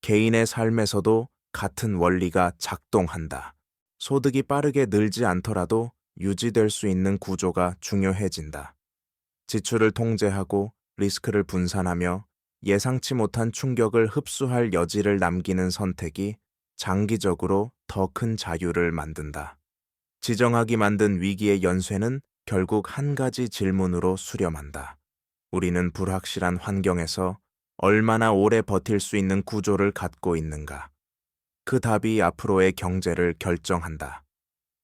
개인의 삶에서도 같은 원리가 작동한다. 소득이 빠르게 늘지 않더라도 유지될 수 있는 구조가 중요해진다. 지출을 통제하고 리스크를 분산하며 예상치 못한 충격을 흡수할 여지를 남기는 선택이 장기적으로 더 큰 자유를 만든다. 지정학이 만든 위기의 연쇄는 결국 한 가지 질문으로 수렴한다. 우리는 불확실한 환경에서 얼마나 오래 버틸 수 있는 구조를 갖고 있는가? 그 답이 앞으로의 경제를 결정한다.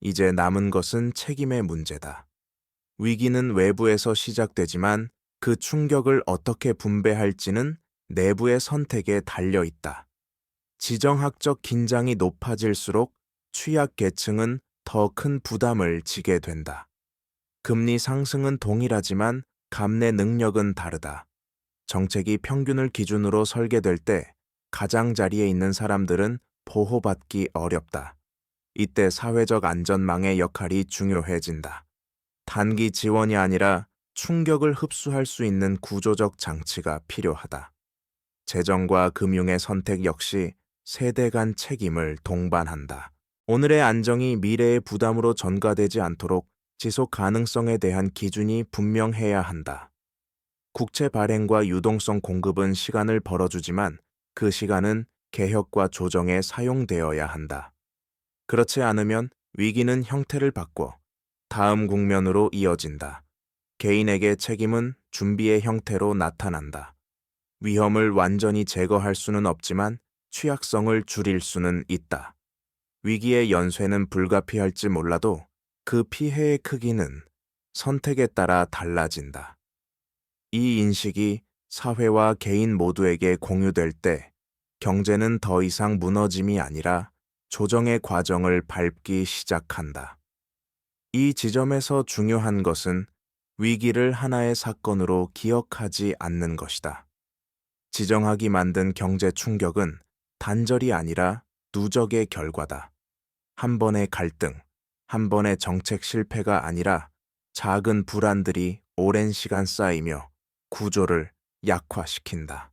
이제 남은 것은 책임의 문제다. 위기는 외부에서 시작되지만 그 충격을 어떻게 분배할지는 내부의 선택에 달려 있다. 지정학적 긴장이 높아질수록 취약계층은 더 큰 부담을 지게 된다. 금리 상승은 동일하지만 감내 능력은 다르다. 정책이 평균을 기준으로 설계될 때 가장자리에 있는 사람들은 보호받기 어렵다. 이때 사회적 안전망의 역할이 중요해진다. 단기 지원이 아니라 충격을 흡수할 수 있는 구조적 장치가 필요하다. 재정과 금융의 선택 역시 세대 간 책임을 동반한다. 오늘의 안정이 미래의 부담으로 전가되지 않도록 지속 가능성에 대한 기준이 분명해야 한다. 국채 발행과 유동성 공급은 시간을 벌어주지만 그 시간은 개혁과 조정에 사용되어야 한다. 그렇지 않으면 위기는 형태를 바꿔 다음 국면으로 이어진다. 개인에게 책임은 준비의 형태로 나타난다. 위험을 완전히 제거할 수는 없지만 취약성을 줄일 수는 있다. 위기의 연쇄는 불가피할지 몰라도 그 피해의 크기는 선택에 따라 달라진다. 이 인식이 사회와 개인 모두에게 공유될 때 경제는 더 이상 무너짐이 아니라 조정의 과정을 밟기 시작한다. 이 지점에서 중요한 것은 위기를 하나의 사건으로 기억하지 않는 것이다. 지정학이 만든 경제 충격은 단절이 아니라 누적의 결과다. 한 번의 갈등, 한 번의 정책 실패가 아니라 작은 불안들이 오랜 시간 쌓이며 구조를 약화시킨다.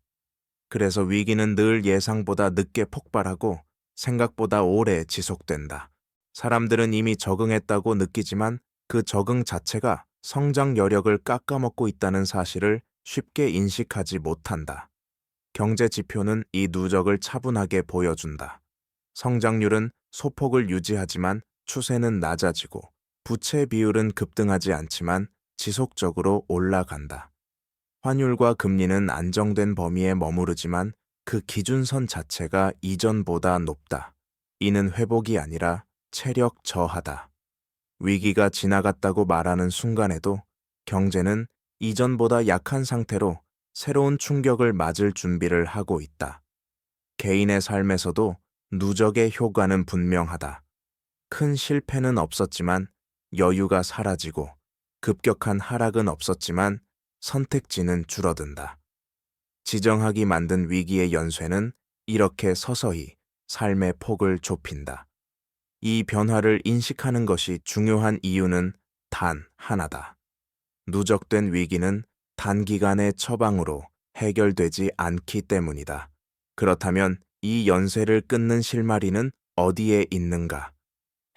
그래서 위기는 늘 예상보다 늦게 폭발하고 생각보다 오래 지속된다. 사람들은 이미 적응했다고 느끼지만 그 적응 자체가 성장 여력을 깎아먹고 있다는 사실을 쉽게 인식하지 못한다. 경제 지표는 이 누적을 차분하게 보여준다. 성장률은 소폭을 유지하지만 추세는 낮아지고 부채 비율은 급등하지 않지만 지속적으로 올라간다. 환율과 금리는 안정된 범위에 머무르지만 그 기준선 자체가 이전보다 높다. 이는 회복이 아니라 체력 저하다. 위기가 지나갔다고 말하는 순간에도 경제는 이전보다 약한 상태로 새로운 충격을 맞을 준비를 하고 있다. 개인의 삶에서도 누적의 효과는 분명하다. 큰 실패는 없었지만 여유가 사라지고 급격한 하락은 없었지만 선택지는 줄어든다. 지정학이 만든 위기의 연쇄는 이렇게 서서히 삶의 폭을 좁힌다. 이 변화를 인식하는 것이 중요한 이유는 단 하나다. 누적된 위기는 단기간의 처방으로 해결되지 않기 때문이다. 그렇다면 이 연쇄를 끊는 실마리는 어디에 있는가?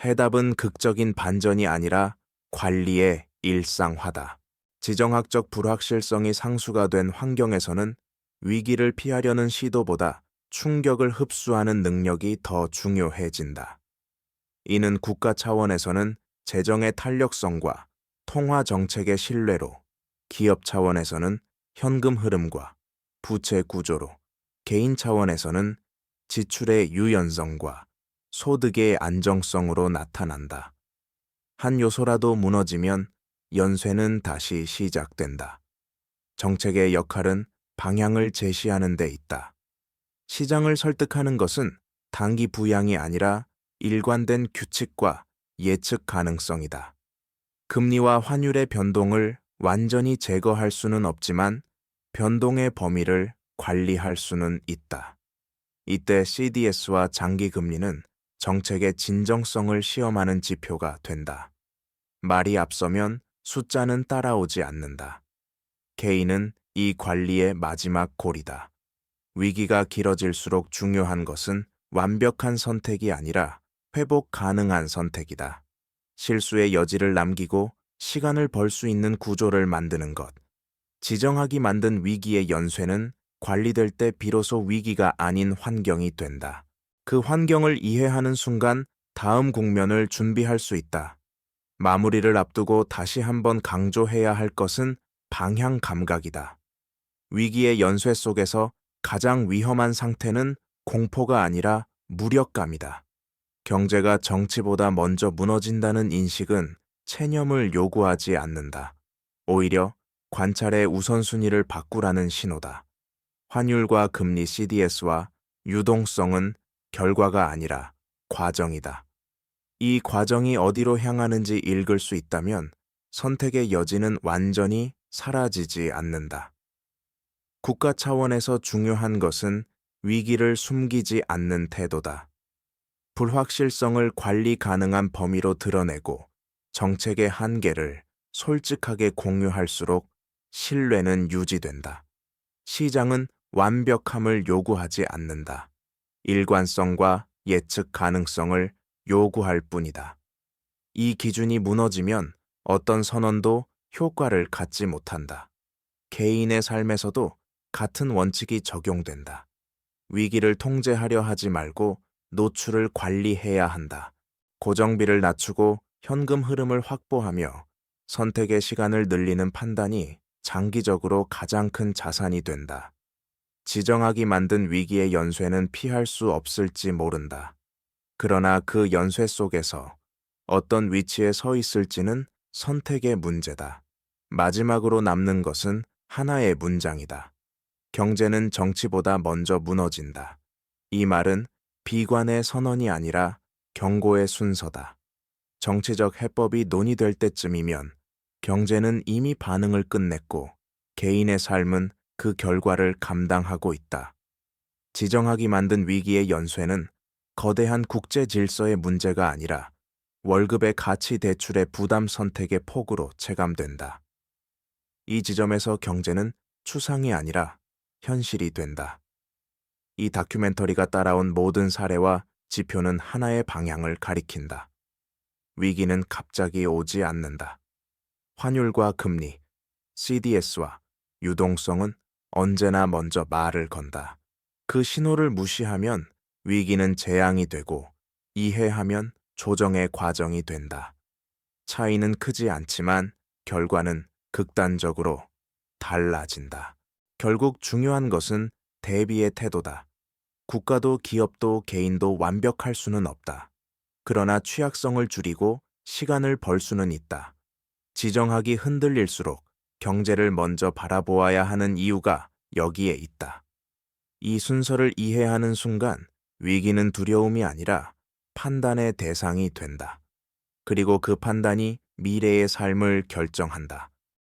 해답은 극적인 반전이 아니라 관리의 일상화다. 지정학적 불확실성이 상수가 된 환경에서는 위기를 피하려는 시도보다 충격을 흡수하는 능력이 더 중요해진다. 이는 국가 차원에서는 재정의 탄력성과 통화 정책의 신뢰로, 기업 차원에서는 현금 흐름과 부채 구조로, 개인 차원에서는 지출의 유연성과 소득의 안정성으로 나타난다. 한 요소라도 무너지면 연쇄는 다시 시작된다. 정책의 역할은 방향을 제시하는 데 있다. 시장을 설득하는 것은 단기 부양이 아니라 일관된 규칙과 예측 가능성이다. 금리와 환율의 변동을 완전히 제거할 수는 없지만 변동의 범위를 관리할 수는 있다. 이때 CDS와 장기 금리는 정책의 진정성을 시험하는 지표가 된다. 말이 앞서면 숫자는 따라오지 않는다. 개인은 이 관리의 마지막 골이다. 위기가 길어질수록 중요한 것은 완벽한 선택이 아니라 회복 가능한 선택이다. 실수의 여지를 남기고 시간을 벌 수 있는 구조를 만드는 것. 지정학이 만든 위기의 연쇄는 관리될 때 비로소 위기가 아닌 환경이 된다. 그 환경을 이해하는 순간 다음 국면을 준비할 수 있다. 마무리를 앞두고 다시 한번 강조해야 할 것은 방향 감각이다. 위기의 연쇄 속에서 가장 위험한 상태는 공포가 아니라 무력감이다. 경제가 정치보다 먼저 무너진다는 인식은 체념을 요구하지 않는다. 오히려 관찰의 우선순위를 바꾸라는 신호다. 환율과 금리 CDS와 유동성은 결과가 아니라 과정이다. 이 과정이 어디로 향하는지 읽을 수 있다면 선택의 여지는 완전히 사라지지 않는다. 국가 차원에서 중요한 것은 위기를 숨기지 않는 태도다. 불확실성을 관리 가능한 범위로 드러내고 정책의 한계를 솔직하게 공유할수록 신뢰는 유지된다. 시장은 완벽함을 요구하지 않는다. 일관성과 예측 가능성을 요구할 뿐이다. 이 기준이 무너지면 어떤 선언도 효과를 갖지 못한다. 개인의 삶에서도 같은 원칙이 적용된다. 위기를 통제하려 하지 말고 노출을 관리해야 한다. 고정비를 낮추고 현금 흐름을 확보하며 선택의 시간을 늘리는 판단이 장기적으로 가장 큰 자산이 된다. 지정학이 만든 위기의 연쇄는 피할 수 없을지 모른다. 그러나 그 연쇄 속에서 어떤 위치에 서 있을지는 선택의 문제다. 마지막으로 남는 것은 하나의 문장이다. 경제는 정치보다 먼저 무너진다. 이 말은 비관의 선언이 아니라 경고의 순서다. 정치적 해법이 논의될 때쯤이면 경제는 이미 반응을 끝냈고 개인의 삶은 그 결과를 감당하고 있다. 지정학이 만든 위기의 연쇄는 거대한 국제 질서의 문제가 아니라 월급의 가치 대출의 부담 선택의 폭으로 체감된다. 이 지점에서 경제는 추상이 아니라 현실이 된다. 이 다큐멘터리가 따라온 모든 사례와 지표는 하나의 방향을 가리킨다. 위기는 갑자기 오지 않는다. 환율과 금리, CDS와 유동성은 언제나 먼저 말을 건다. 그 신호를 무시하면 위기는 재앙이 되고 이해하면 조정의 과정이 된다. 차이는 크지 않지만 결과는 극단적으로 달라진다. 결국 중요한 것은 대비의 태도다. 국가도 기업도 개인도 완벽할 수는 없다. 그러나 취약성을 줄이고 시간을 벌 수는 있다. 지정학이 흔들릴수록 경제를 먼저 바라보아야 하는 이유가 여기에 있다. 이 순서를 이해하는 순간 위기는 두려움이 아니라 판단의 대상이 된다. 그리고 그 판단이 미래의 삶을 결정한다.